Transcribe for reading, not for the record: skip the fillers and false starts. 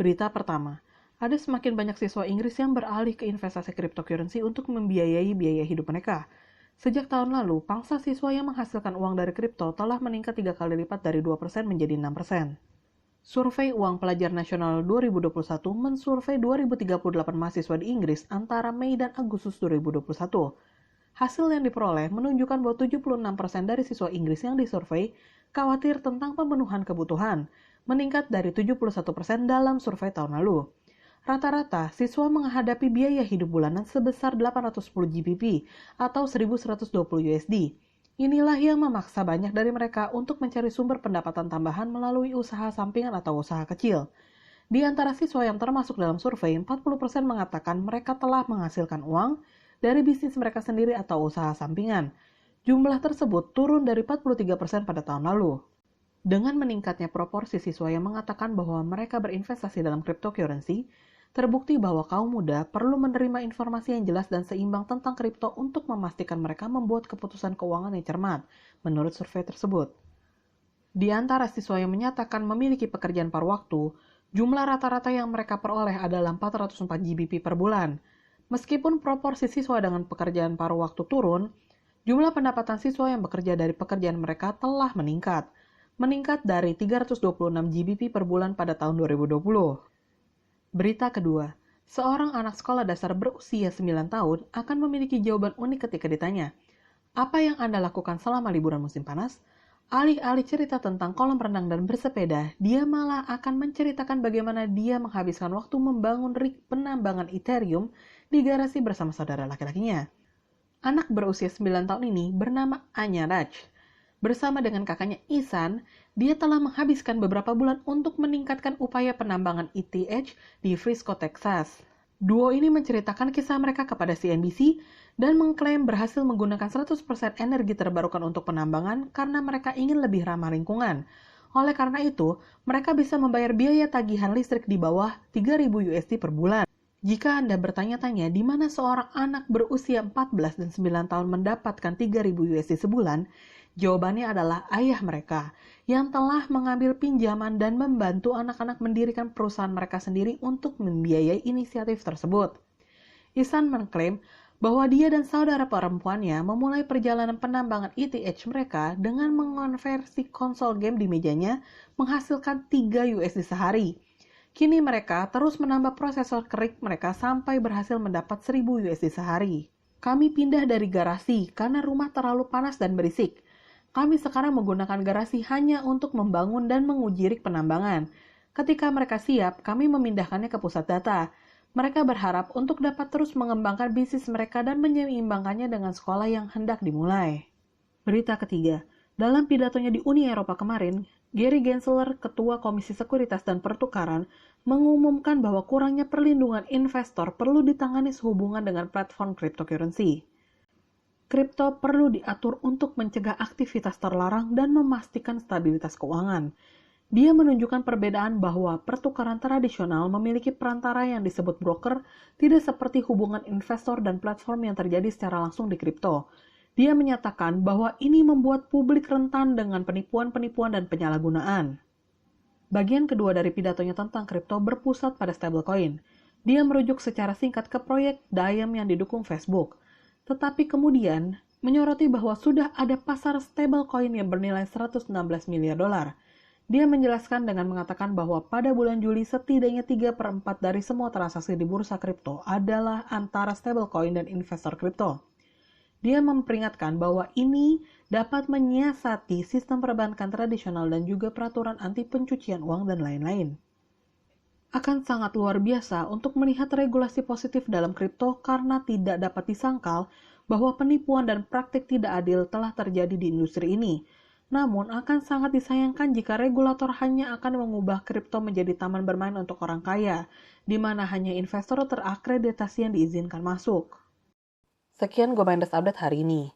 Berita pertama, ada semakin banyak siswa Inggris yang beralih ke investasi cryptocurrency untuk membiayai biaya hidup mereka. Sejak tahun lalu, pangsa siswa yang menghasilkan uang dari kripto telah meningkat 3 kali lipat dari 2% menjadi 6%. Survei Uang Pelajar Nasional 2021 mensurvei 2038 mahasiswa di Inggris antara Mei dan Agustus 2021. Hasil yang diperoleh menunjukkan bahwa 76% dari siswa Inggris yang disurvei khawatir tentang pemenuhan kebutuhan, meningkat dari 71% dalam survei tahun lalu. Rata-rata, siswa menghadapi biaya hidup bulanan sebesar 810 GBP atau 1.120 USD. Inilah yang memaksa banyak dari mereka untuk mencari sumber pendapatan tambahan melalui usaha sampingan atau usaha kecil. Di antara siswa yang termasuk dalam survei, 40% mengatakan mereka telah menghasilkan uang dari bisnis mereka sendiri atau usaha sampingan. Jumlah tersebut turun dari 43% pada tahun lalu. Dengan meningkatnya proporsi siswa yang mengatakan bahwa mereka berinvestasi dalam cryptocurrency, terbukti bahwa kaum muda perlu menerima informasi yang jelas dan seimbang tentang kripto untuk memastikan mereka membuat keputusan keuangan yang cermat, menurut survei tersebut. Di antara siswa yang menyatakan memiliki pekerjaan paruh waktu, jumlah rata-rata yang mereka peroleh adalah 404 GBP per bulan. Meskipun proporsi siswa dengan pekerjaan paruh waktu turun, jumlah pendapatan siswa yang bekerja dari pekerjaan mereka telah meningkat dari 326 GBP per bulan pada tahun 2020. Berita kedua, seorang anak sekolah dasar berusia 9 tahun akan memiliki jawaban unik ketika ditanya, apa yang Anda lakukan selama liburan musim panas? Alih-alih cerita tentang kolam renang dan bersepeda, dia malah akan menceritakan bagaimana dia menghabiskan waktu membangun rig penambangan Ethereum di garasi bersama saudara laki-lakinya. Anak berusia 9 tahun ini bernama Anya Raj. Bersama dengan kakaknya Isan, dia telah menghabiskan beberapa bulan untuk meningkatkan upaya penambangan ETH di Frisco, Texas. Duo ini menceritakan kisah mereka kepada CNBC dan mengklaim berhasil menggunakan 100% energi terbarukan untuk penambangan karena mereka ingin lebih ramah lingkungan. Oleh karena itu, mereka bisa membayar biaya tagihan listrik di bawah 3.000 USD per bulan. Jika Anda bertanya-tanya di mana seorang anak berusia 14 dan 9 tahun mendapatkan 3.000 USD sebulan, jawabannya adalah ayah mereka yang telah mengambil pinjaman dan membantu anak-anak mendirikan perusahaan mereka sendiri untuk membiayai inisiatif tersebut. Isan mengklaim bahwa dia dan saudara perempuannya memulai perjalanan penambangan ETH mereka dengan mengonversi konsol game di mejanya menghasilkan 3 USD sehari. Kini mereka terus menambah prosesor kerik mereka sampai berhasil mendapat 1.000 USD sehari. Kami pindah dari garasi karena rumah terlalu panas dan berisik. Kami sekarang menggunakan garasi hanya untuk membangun dan menguji rig penambangan. Ketika mereka siap, kami memindahkannya ke pusat data. Mereka berharap untuk dapat terus mengembangkan bisnis mereka dan menyeimbangkannya dengan sekolah yang hendak dimulai. Berita ketiga, dalam pidatonya di Uni Eropa kemarin, Gary Gensler, Ketua Komisi Sekuritas dan Pertukaran, mengumumkan bahwa kurangnya perlindungan investor perlu ditangani sehubungan dengan platform cryptocurrency. Kripto perlu diatur untuk mencegah aktivitas terlarang dan memastikan stabilitas keuangan. Dia menunjukkan perbedaan bahwa pertukaran tradisional memiliki perantara yang disebut broker, tidak seperti hubungan investor dan platform yang terjadi secara langsung di kripto. Dia menyatakan bahwa ini membuat publik rentan dengan penipuan-penipuan dan penyalahgunaan. Bagian kedua dari pidatonya tentang kripto berpusat pada stablecoin. Dia merujuk secara singkat ke proyek Diem yang didukung Facebook. Tetapi kemudian menyoroti bahwa sudah ada pasar stablecoin yang bernilai 116 miliar dolar. Dia menjelaskan dengan mengatakan bahwa pada bulan Juli setidaknya 3/4 dari semua transaksi di bursa kripto adalah antara stablecoin dan investor kripto. Dia memperingatkan bahwa ini dapat menyiasati sistem perbankan tradisional dan juga peraturan anti pencucian uang dan lain-lain. Akan sangat luar biasa untuk melihat regulasi positif dalam kripto karena tidak dapat disangkal bahwa penipuan dan praktik tidak adil telah terjadi di industri ini. Namun akan sangat disayangkan jika regulator hanya akan mengubah kripto menjadi taman bermain untuk orang kaya, di mana hanya investor terakreditasi yang diizinkan masuk. Sekian Go Minders Update hari ini.